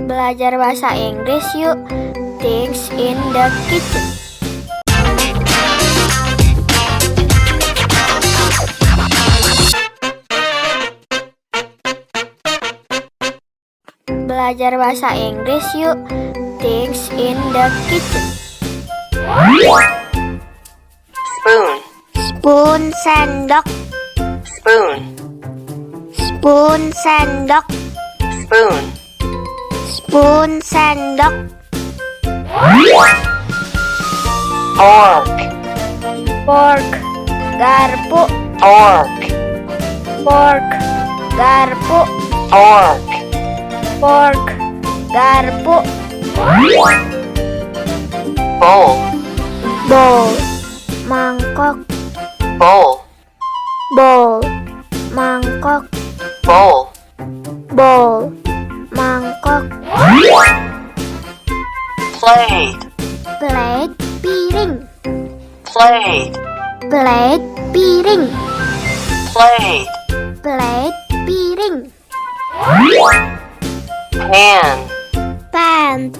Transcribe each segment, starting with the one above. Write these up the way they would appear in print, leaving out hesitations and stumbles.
Belajar bahasa Inggris yuk. Things in the kitchen. Belajar bahasa Inggris yuk. Things in the kitchen. Spoon. Spoon, sendok. Spoon. Spoon, sendok. Spoon. Spoon, sendok. Fork. Fork, garpu. Fork. Fork, garpu. Fork. Fork, garpu. Bowl. Bowl, mangkok. Bowl. Bowl, mangkok. Bowl. Bowl, mangkok. Plate. Plate, piring. Plate. Plate, piring. Plate. Plate, piring. Pan. Pan,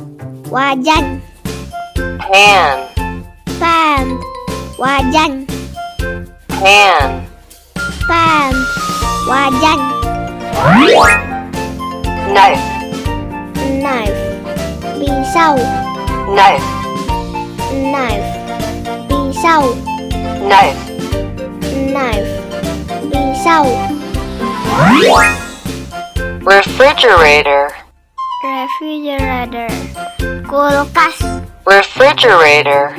wajan. Pan. Pan, wajan. Pan. Pan, wajan. Knife. Knife, pisau. Knife. Knife, pisau. Knife. Knife, pisau. Refrigerator. Refrigerator, kulkas. Refrigerator.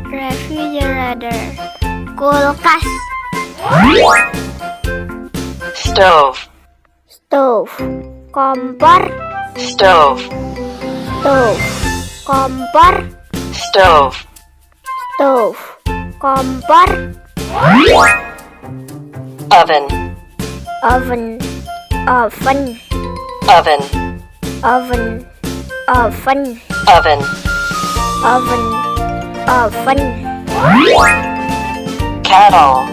Refrigerator, kulkas. Stove. Stove, kompor. Stove. Stove, kompor. Stove. Stove, kompor. Oven. Oven, oven. Oven. Oven, oven. Oven. Oven, oven. Kettle.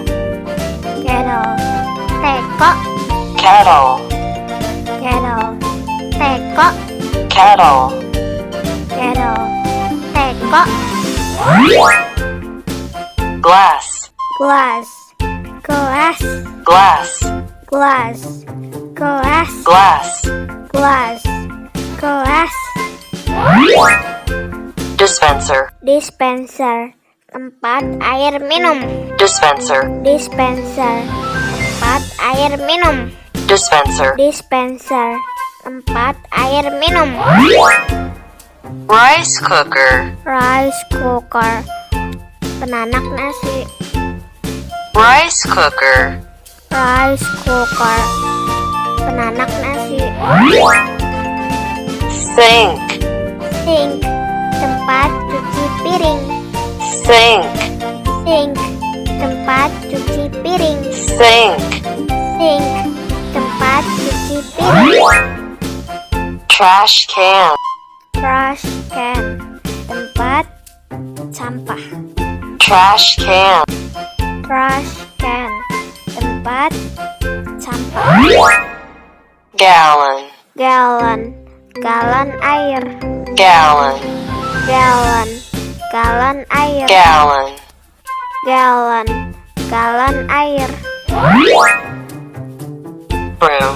Kettle, teko. Kettle. Kettle, teko. Kettle. Kettle, teko. Glass. Gelas, gelas. Glass. Gelas, gelas. Glass. Gelas, gelas. Dispenser. Dispenser, tempat air minum. Dispenser. Dispenser, tempat air minum. Dispenser. Dispenser, tempat air minum. Rice cooker. Rice cooker, penanak nasi. Rice cooker. Rice cooker, penanak nasi. Sink. Sink, tempat cuci piring. Sink. Sink, tempat cuci piring. Sink. Sink, tempat cuci piring. Trash can. Trash can, tempat sampah. Trash can. Trash can, tempat sampah. Gallon. Galon, galon air. Gallon. Galon, galon air. Gallon. Galon, galon air. Broom.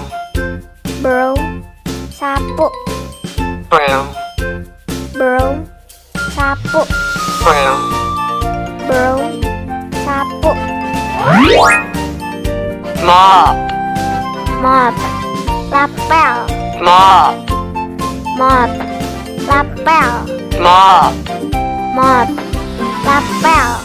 Broom, sapu. Broom. Broom, sapu. Broom. Broom, sapu. Mop. Mop, lapel. Mop. Mop, lapel. Mop. Mop, lapel.